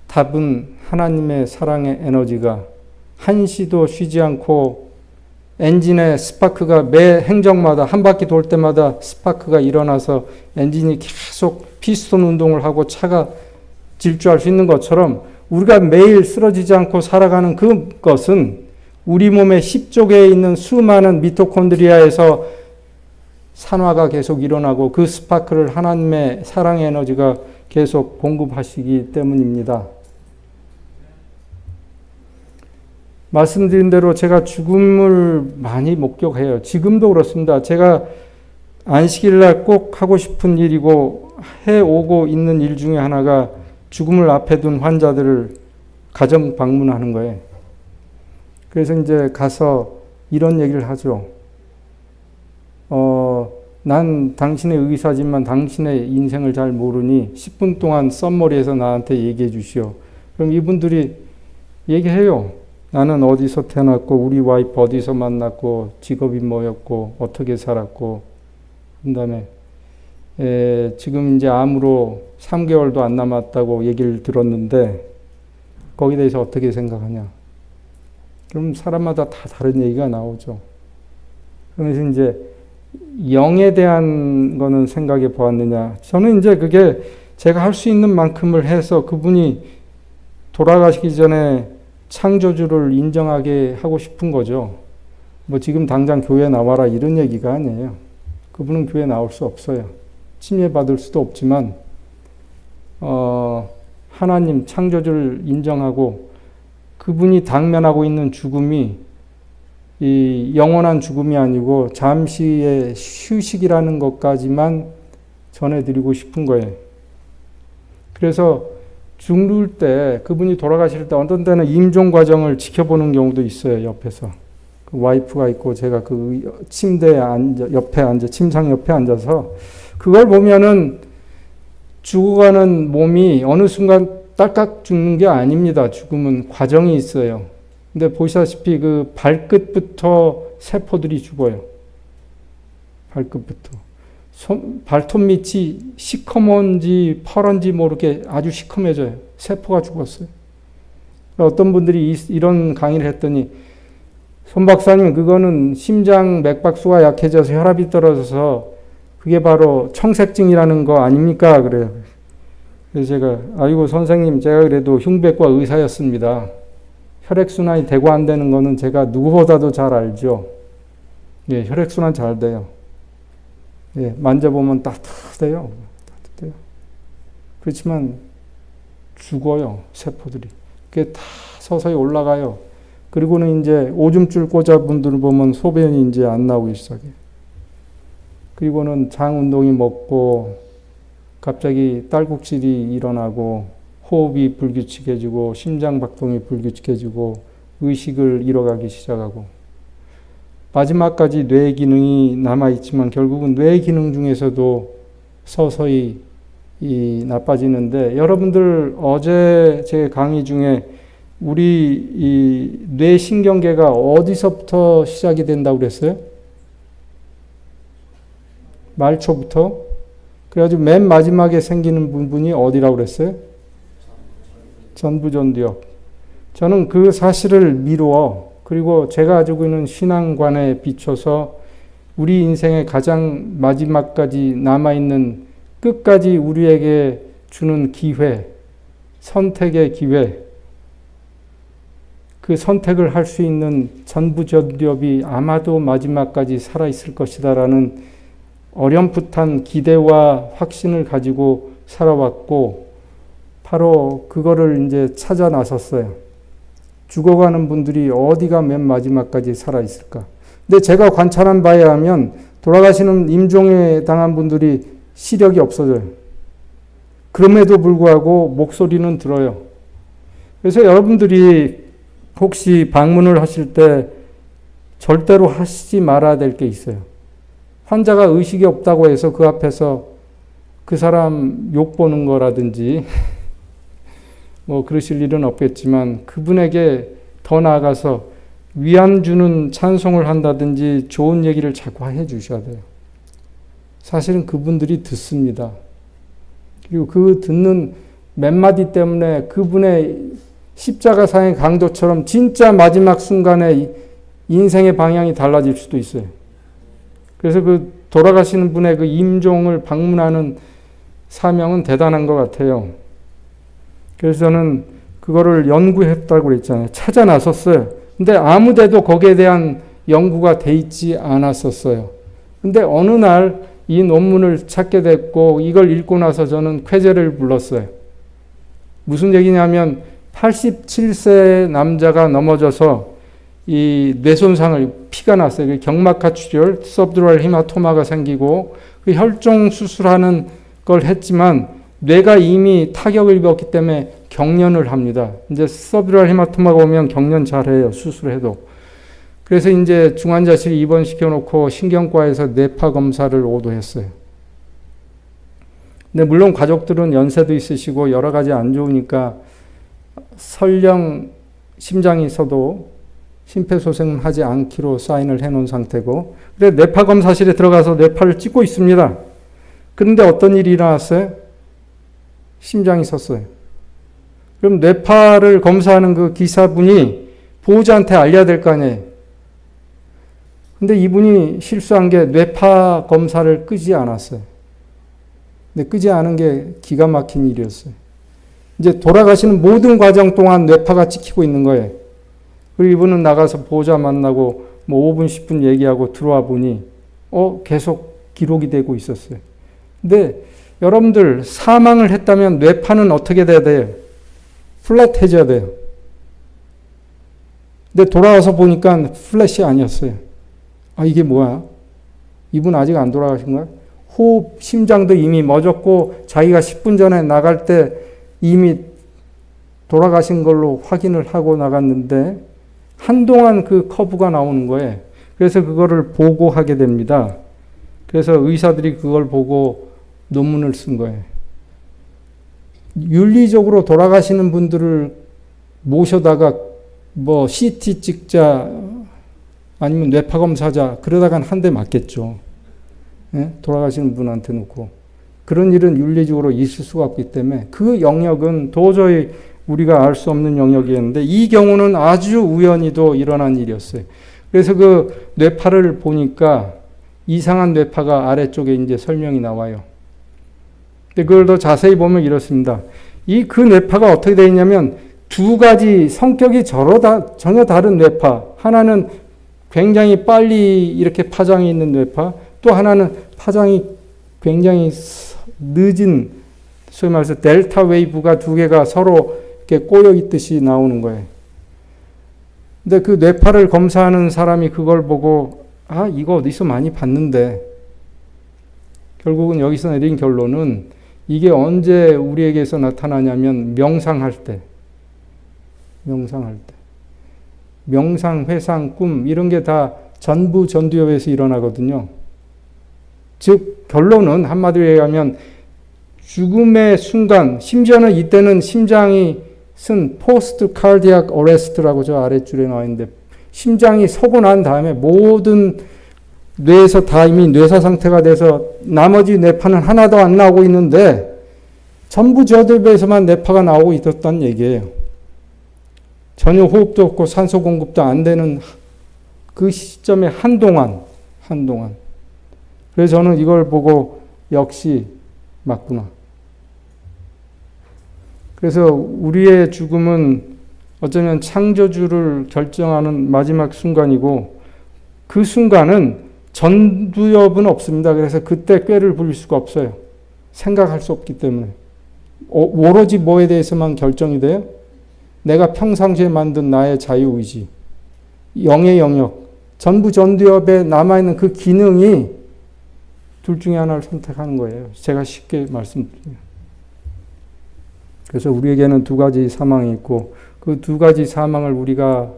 답은 하나님의 사랑의 에너지가 한시도 쉬지 않고 엔진의 스파크가 매 행정마다 한 바퀴 돌 때마다 스파크가 일어나서 엔진이 계속 피스톤 운동을 하고 차가 질주할 수 있는 것처럼 우리가 매일 쓰러지지 않고 살아가는 그것은 우리 몸의 10족에 있는 수많은 미토콘드리아에서 산화가 계속 일어나고 그 스파크를 하나님의 사랑의 에너지가 계속 공급하시기 때문입니다. 말씀드린 대로 제가 죽음을 많이 목격해요. 지금도 그렇습니다. 제가 안식일 날 꼭 하고 싶은 일이고 해오고 있는 일 중에 하나가 죽음을 앞에 둔 환자들을 가정 방문하는 거예요. 그래서 이제 가서 이런 얘기를 하죠. 난 당신의 의사지만 당신의 인생을 잘 모르니 10분 동안 썸머리에서 나한테 얘기해 주시오. 그럼 이분들이 얘기해요. 나는 어디서 태어났고 우리 와이프 어디서 만났고 직업이 뭐였고 어떻게 살았고 그 다음에 지금 이제 암으로 3개월도 안 남았다고 얘기를 들었는데 거기에 대해서 어떻게 생각하냐. 그럼 사람마다 다 다른 얘기가 나오죠. 그러면서 이제 영에 대한 거는 생각해 보았느냐. 저는 이제 그게 제가 할 수 있는 만큼을 해서 그분이 돌아가시기 전에 창조주를 인정하게 하고 싶은 거죠. 뭐 지금 당장 교회 나와라 이런 얘기가 아니에요. 그분은 교회 나올 수 없어요. 침례받을 수도 없지만 하나님 창조주를 인정하고 그분이 당면하고 있는 죽음이 이 영원한 죽음이 아니고 잠시의 휴식이라는 것까지만 전해드리고 싶은 거예요. 그래서 죽을 때 그분이 돌아가실 때 어떤 때는 임종 과정을 지켜보는 경우도 있어요. 옆에서 그 와이프가 있고 제가 그 침대에 침상 옆에 앉아서 그걸 보면은 죽어가는 몸이 어느 순간 딸깍 죽는 게 아닙니다. 죽음은 과정이 있어요. 근데 보시다시피 그 발끝부터 세포들이 죽어요. 발끝부터. 발톱 밑이 시커먼지 퍼런지 모르게 아주 시커매져요. 세포가 죽었어요. 어떤 분들이 이런 강의를 했더니 손 박사님 그거는 심장 맥박수가 약해져서 혈압이 떨어져서 그게 바로 청색증이라는 거 아닙니까? 그래요. 그래서 제가 아이고 선생님 제가 그래도 흉백과 의사였습니다. 혈액순환이 되고 안 되는 거는 제가 누구보다도 잘 알죠. 예, 혈액순환 잘 돼요. 예, 만져보면 따뜻해요. 따뜻해요. 그렇지만 죽어요, 세포들이. 그게 다 서서히 올라가요. 그리고는 이제 오줌줄 꽂아 분들을 보면 소변이 이제 안 나오기 시작해요. 그리고는 장 운동이 먹고 갑자기 딸꾹질이 일어나고 호흡이 불규칙해지고 심장 박동이 불규칙해지고 의식을 잃어가기 시작하고 마지막까지 뇌 기능이 남아있지만 결국은 뇌 기능 중에서도 서서히 나빠지는데 여러분들 어제 제 강의 중에 우리 이 뇌신경계가 어디서부터 시작이 된다고 그랬어요? 말초부터? 그래가지고 맨 마지막에 생기는 부분이 어디라고 그랬어요? 전부전두엽. 저는 그 사실을 미루어 그리고 제가 가지고 있는 신앙관에 비춰서 우리 인생의 가장 마지막까지 남아있는 끝까지 우리에게 주는 기회, 선택의 기회, 그 선택을 할 수 있는 전부전두엽이 아마도 마지막까지 살아있을 것이다라는 어렴풋한 기대와 확신을 가지고 살아왔고 바로 그거를 이제 찾아 나섰어요. 죽어가는 분들이 어디가 맨 마지막까지 살아있을까? 근데 제가 관찰한 바에 하면 돌아가시는 임종에 당한 분들이 시력이 없어져요. 그럼에도 불구하고 목소리는 들어요. 그래서 여러분들이 혹시 방문을 하실 때 절대로 하시지 말아야 될 게 있어요. 환자가 의식이 없다고 해서 그 앞에서 그 사람 욕 보는 거라든지 뭐 그러실 일은 없겠지만 그분에게 더 나아가서 위안 주는 찬송을 한다든지 좋은 얘기를 자꾸 해 주셔야 돼요. 사실은 그분들이 듣습니다. 그리고 그 듣는 몇 마디 때문에 그분의 십자가상의 강도처럼 진짜 마지막 순간에 인생의 방향이 달라질 수도 있어요. 그래서 그 돌아가시는 분의 그 임종을 방문하는 사명은 대단한 것 같아요. 그래서 저는 그거를 연구했다고 그랬잖아요. 찾아 나섰어요. 근데 아무데도 거기에 대한 연구가 돼 있지 않았었어요. 근데 어느 날 이 논문을 찾게 됐고 이걸 읽고 나서 저는 쾌재를 불렀어요. 무슨 얘기냐면 87세 남자가 넘어져서 이 뇌손상을 피가 났어요. 경막하 출혈, 서브두랄 헤마토마가 생기고 그 혈종 수술하는 걸 했지만 뇌가 이미 타격을 입었기 때문에 경련을 합니다. 이제 서브두랄 헤마토마가 오면 경련 잘해요. 수술해도. 그래서 이제 중환자실 입원시켜 놓고 신경과에서 뇌파 검사를 오도했어요. 근데 물론 가족들은 연세도 있으시고 여러 가지 안 좋으니까 설령 심장이 있어도 심폐소생하지 않기로 사인을 해놓은 상태고, 그래 뇌파 검사실에 들어가서 뇌파를 찍고 있습니다. 그런데 어떤 일이 일어났어요? 심장이 섰어요. 그럼 뇌파를 검사하는 그 기사분이 보호자한테 알려야 될 거 아니에요. 근데 이분이 실수한 게 뇌파 검사를 끄지 않았어요. 근데 끄지 않은 게 기가 막힌 일이었어요. 이제 돌아가시는 모든 과정 동안 뇌파가 찍히고 있는 거예요. 그리고 이분은 나가서 보호자 만나고 뭐 5분, 10분 얘기하고 들어와 보니 계속 기록이 되고 있었어요. 근데 여러분들 사망을 했다면 뇌파는 어떻게 돼야 돼요? 플랫해져야 돼요. 근데 돌아와서 보니까 플랫이 아니었어요. 이게 뭐야? 이분 아직 안 돌아가신 거야? 호흡, 심장도 이미 멎었고 자기가 10분 전에 나갈 때 이미 돌아가신 걸로 확인을 하고 나갔는데 한동안 그 커브가 나오는 거예요. 그래서 그거를 보고하게 됩니다. 그래서 의사들이 그걸 보고 논문을 쓴 거예요. 윤리적으로 돌아가시는 분들을 모셔다가 뭐 CT 찍자 아니면 뇌파 검사자 그러다간 한 대 맞겠죠. 예? 돌아가시는 분한테 놓고. 그런 일은 윤리적으로 있을 수가 없기 때문에 그 영역은 도저히 우리가 알 수 없는 영역이었는데 이 경우는 아주 우연히도 일어난 일이었어요. 그래서 그 뇌파를 보니까 이상한 뇌파가 아래쪽에 이제 설명이 나와요. 근데 그걸 더 자세히 보면 이렇습니다. 그 뇌파가 어떻게 되어 있냐면 두 가지 성격이 전혀 다른 뇌파. 하나는 굉장히 빨리 이렇게 파장이 있는 뇌파, 또 하나는 파장이 굉장히 늦은, 소위 말해서 델타 웨이브가 두 개가 서로 이렇게 꼬여 있듯이 나오는 거예요. 근데 그 뇌파를 검사하는 사람이 그걸 보고, 이거 어디서 많이 봤는데, 결국은 여기서 내린 결론은 이게 언제 우리에게서 나타나냐면 명상할 때. 명상, 회상, 꿈 이런 게 다 전부 전두엽에서 일어나거든요. 즉 결론은 한마디로 얘기하면 죽음의 순간, 심지어는 이때는 심장이 쓴 포스트 카르디악 어레스트라고 저 아랫줄에 나와 있는데 심장이 서고 난 다음에 모든 뇌에서 다 이미 뇌사 상태가 돼서 나머지 뇌파는 하나도 안 나오고 있는데 전부 저두엽에서만 뇌파가 나오고 있었다는 얘기예요. 전혀 호흡도 없고 산소 공급도 안 되는 그 시점에 한동안. 그래서 저는 이걸 보고 역시 맞구나. 그래서 우리의 죽음은 어쩌면 창조주를 결정하는 마지막 순간이고 그 순간은 전두엽은 없습니다. 그래서 그때 꾀를 부릴 수가 없어요. 생각할 수 없기 때문에. 오로지 뭐에 대해서만 결정이 돼요? 내가 평상시에 만든 나의 자유의지, 영의 영역, 전부 전두엽에 남아있는 그 기능이 둘 중에 하나를 선택하는 거예요. 제가 쉽게 말씀드리면. 그래서 우리에게는 두 가지 사망이 있고 그 두 가지 사망을 우리가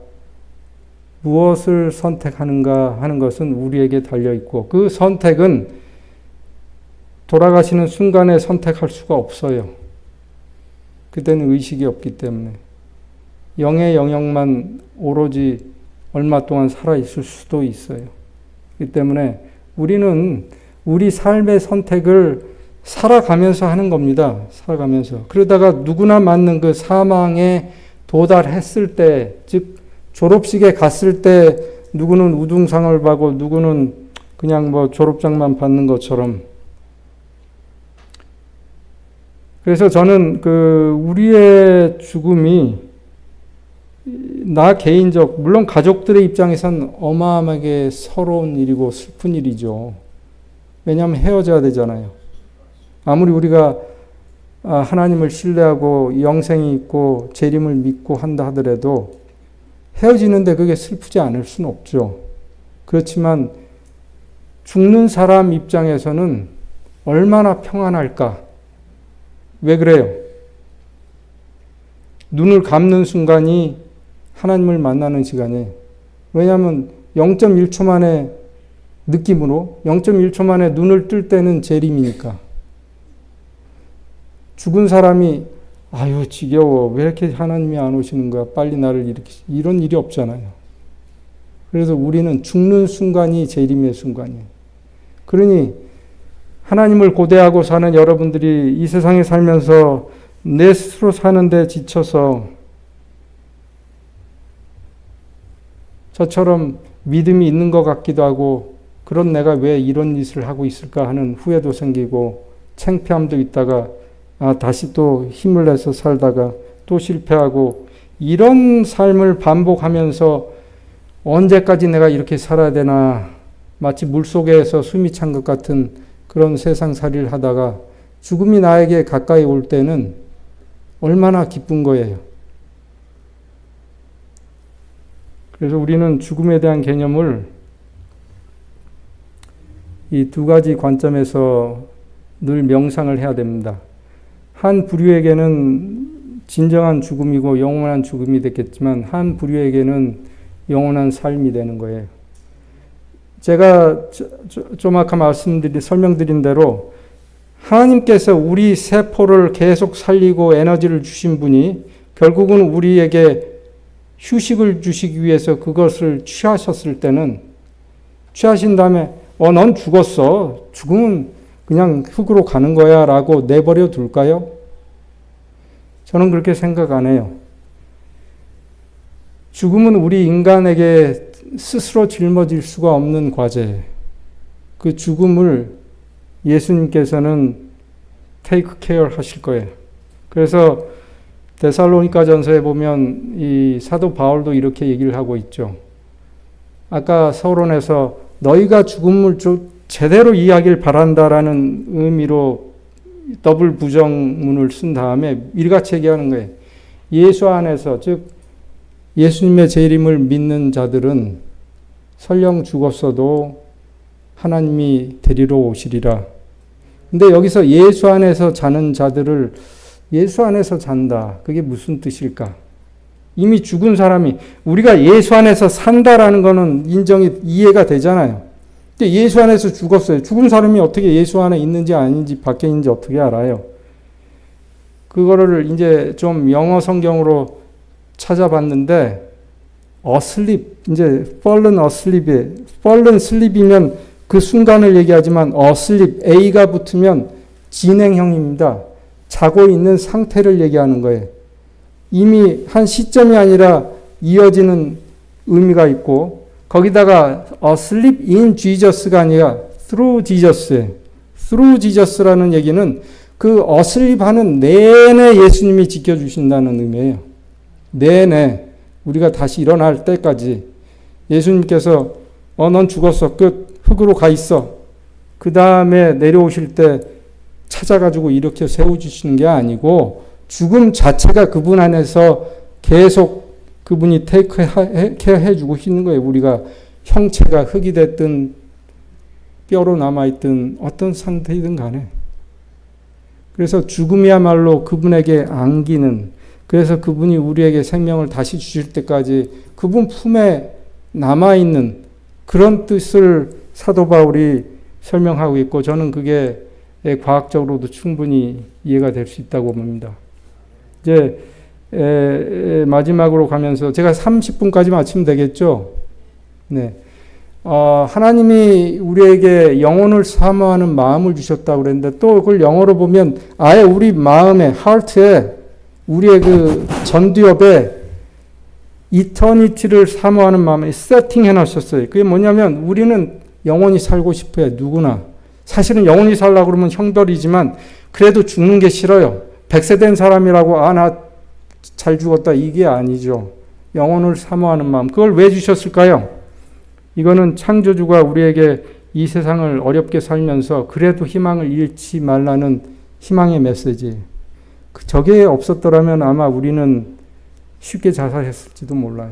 무엇을 선택하는가 하는 것은 우리에게 달려있고 그 선택은 돌아가시는 순간에 선택할 수가 없어요. 그때는 의식이 없기 때문에. 영의 영역만 오로지 얼마 동안 살아있을 수도 있어요. 그렇기 때문에 우리는 우리 삶의 선택을 살아가면서 하는 겁니다. 살아가면서. 그러다가 누구나 맞는 그 사망에 도달했을 때, 즉 졸업식에 갔을 때 누구는 우등상을 받고 누구는 그냥 뭐 졸업장만 받는 것처럼. 그래서 저는 우리의 죽음이 나 개인적, 물론 가족들의 입장에선 어마어마하게 서러운 일이고 슬픈 일이죠. 왜냐하면 헤어져야 되잖아요. 아무리 우리가 하나님을 신뢰하고 영생이 있고 재림을 믿고 한다 하더라도 헤어지는데 그게 슬프지 않을 수는 없죠. 그렇지만 죽는 사람 입장에서는 얼마나 평안할까? 왜 그래요? 눈을 감는 순간이 하나님을 만나는 시간에, 왜냐하면 0.1초 만에 느낌으로 0.1초 만에 눈을 뜰 때는 재림이니까. 죽은 사람이 아유 지겨워 왜 이렇게 하나님이 안 오시는 거야 빨리 나를 이렇게, 이런 일이 없잖아요. 그래서 우리는 죽는 순간이 재림의 순간이에요. 그러니 하나님을 고대하고 사는 여러분들이 이 세상에 살면서 내 스스로 사는데 지쳐서 저처럼 믿음이 있는 것 같기도 하고 그런 내가 왜 이런 짓을 하고 있을까 하는 후회도 생기고 창피함도 있다가 다시 또 힘을 내서 살다가 또 실패하고 이런 삶을 반복하면서 언제까지 내가 이렇게 살아야 되나 마치 물속에서 숨이 찬 것 같은 그런 세상살이를 하다가 죽음이 나에게 가까이 올 때는 얼마나 기쁜 거예요. 그래서 우리는 죽음에 대한 개념을 이 두 가지 관점에서 늘 명상을 해야 됩니다. 한 부류에게는 진정한 죽음이고 영원한 죽음이 됐겠지만 한 부류에게는 영원한 삶이 되는 거예요. 제가 좀 아까 설명드린 대로 하나님께서 우리 세포를 계속 살리고 에너지를 주신 분이 결국은 우리에게 휴식을 주시기 위해서 그것을 취하셨을 때는 취하신 다음에 넌 죽었어. 죽음은 그냥 흙으로 가는 거야 라고 내버려 둘까요? 저는 그렇게 생각 안 해요. 죽음은 우리 인간에게 스스로 짊어질 수가 없는 과제예요. 그 죽음을 예수님께서는 take care 하실 거예요. 그래서 데살로니가 전서에 보면 이 사도 바울도 이렇게 얘기를 하고 있죠. 아까 서론에서 너희가 죽음을 제대로 이해하길 바란다라는 의미로 더블 부정문을 쓴 다음에 이같이 얘기하는 거예요. 예수 안에서, 즉 예수님의 재림을 믿는 자들은 설령 죽었어도 하나님이 데리러 오시리라. 근데 여기서 예수 안에서 자는 자들을 예수 안에서 잔다. 그게 무슨 뜻일까? 이미 죽은 사람이 우리가 예수 안에서 산다라는 거는 이해가 되잖아요. 근데 예수 안에서 죽었어요. 죽은 사람이 어떻게 예수 안에 있는지 아닌지 밖에 있는지 어떻게 알아요? 그거를 이제 좀 영어 성경으로 찾아봤는데 asleep, 이제 fallen asleep에 fallen sleep이면 그 순간을 얘기하지만 asleep, A가 붙으면 진행형입니다. 자고 있는 상태를 얘기하는 거예요. 이미 한 시점이 아니라 이어지는 의미가 있고 거기다가 asleep in Jesus가 아니라 through Jesus예요. through Jesus라는 얘기는 그 asleep 하는 내내 예수님이 지켜주신다는 의미예요. 내내 우리가 다시 일어날 때까지 예수님께서 넌 죽었어. 끝. 흙으로 가 있어. 그 다음에 내려오실 때 찾아가지고 이렇게 세워주시는 게 아니고 죽음 자체가 그분 안에서 계속 그분이 테이크케어 해주고 있는 거예요. 우리가 형체가 흙이 됐든 뼈로 남아있든 어떤 상태이든 간에. 그래서 죽음이야말로 그분에게 안기는, 그래서 그분이 우리에게 생명을 다시 주실 때까지 그분 품에 남아있는 그런 뜻을 사도 바울이 설명하고 있고 저는 그게 과학적으로도 충분히 이해가 될 수 있다고 봅니다. 이제 마지막으로 가면서 제가 30분까지 마치면 되겠죠? 네. 하나님이 우리에게 영혼을 사모하는 마음을 주셨다고 그랬는데 또 그걸 영어로 보면 아예 우리 마음에, heart에, 우리의 그 전두엽에 이터니티를 사모하는 마음에 세팅해 놨었어요. 그게 뭐냐면 우리는 영원히 살고 싶어요. 누구나. 사실은 영원히 살려고 그러면 형벌이지만 그래도 죽는 게 싫어요. 100세 된 사람이라고 나 잘 죽었다 이게 아니죠. 영혼을 사모하는 마음. 그걸 왜 주셨을까요? 이거는 창조주가 우리에게 이 세상을 어렵게 살면서 그래도 희망을 잃지 말라는 희망의 메시지. 저게 없었더라면 아마 우리는 쉽게 자살했을지도 몰라요.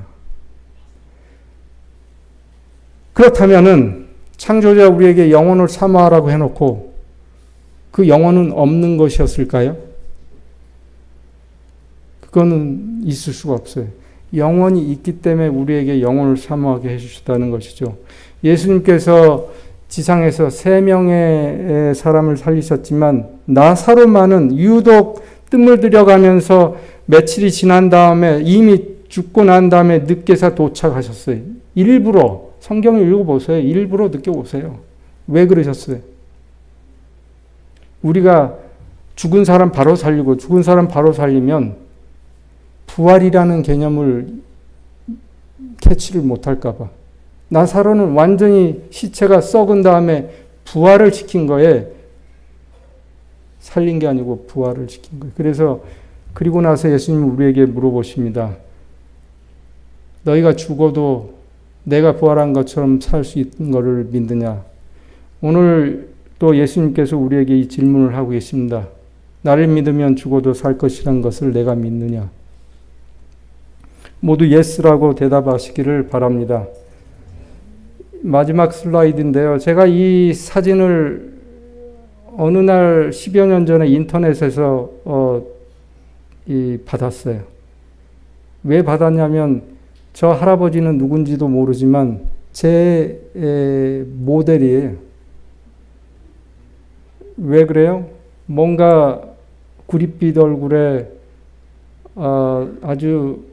그렇다면은 창조주가 우리에게 영혼을 사모하라고 해놓고 그 영혼은 없는 것이었을까요? 그거는 있을 수가 없어요. 영혼이 있기 때문에 우리에게 영혼을 사모하게 해주셨다는 것이죠. 예수님께서 지상에서 3명의 사람을 살리셨지만 나사로만은 유독 뜸을 들여가면서 며칠이 지난 다음에 이미 죽고 난 다음에 늦게서 도착하셨어요. 일부러 성경을 읽어보세요. 일부러 늦게 오세요. 왜 그러셨어요? 우리가 죽은 사람 바로 살리고 죽은 사람 바로 살리면 부활이라는 개념을 캐치를 못할까 봐. 나사로는 완전히 시체가 썩은 다음에 부활을 시킨 거에 살린 게 아니고 부활을 시킨 거예요. 그래서 그리고 나서 예수님은 우리에게 물어보십니다. 너희가 죽어도 내가 부활한 것처럼 살 수 있는 것을 믿느냐? 오늘 또 예수님께서 우리에게 이 질문을 하고 계십니다. 나를 믿으면 죽어도 살 것이란 것을 내가 믿느냐? 모두 예스라고 대답하시기를 바랍니다. 마지막 슬라이드인데요. 제가 이 사진을 어느 날 10여 년 전에 인터넷에서 받았어요. 왜 받았냐면 저 할아버지는 누군지도 모르지만 제 모델이에요. 왜 그래요? 뭔가 구릿빛 얼굴에 아주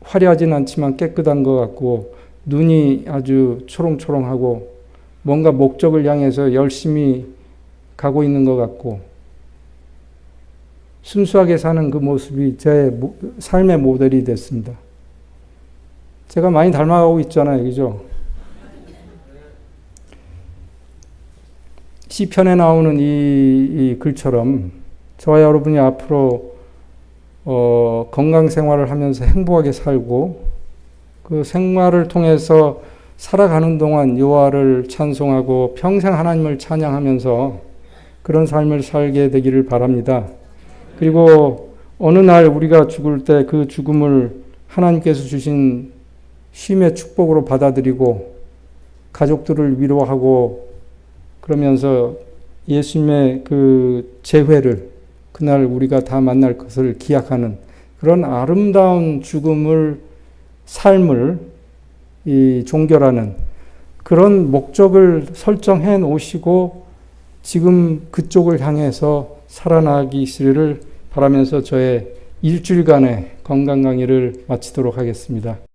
화려하진 않지만 깨끗한 것 같고 눈이 아주 초롱초롱하고 뭔가 목적을 향해서 열심히 가고 있는 것 같고, 순수하게 사는 그 모습이 제 삶의 모델이 됐습니다. 제가 많이 닮아가고 있잖아요. 그죠? 시편에 나오는 이 글처럼 저와 여러분이 앞으로 건강 생활을 하면서 행복하게 살고 그 생활을 통해서 살아가는 동안 여호와를 찬송하고 평생 하나님을 찬양하면서 그런 삶을 살게 되기를 바랍니다. 그리고 어느 날 우리가 죽을 때 그 죽음을 하나님께서 주신 쉼의 축복으로 받아들이고 가족들을 위로하고 그러면서 예수님의 그 재회를 그날 우리가 다 만날 것을 기약하는 그런 아름다운 죽음을 삶을 이 종결하는 그런 목적을 설정해 놓으시고 지금 그쪽을 향해서 살아나기를 바라면서 저의 일주일간의 건강 강의를 마치도록 하겠습니다.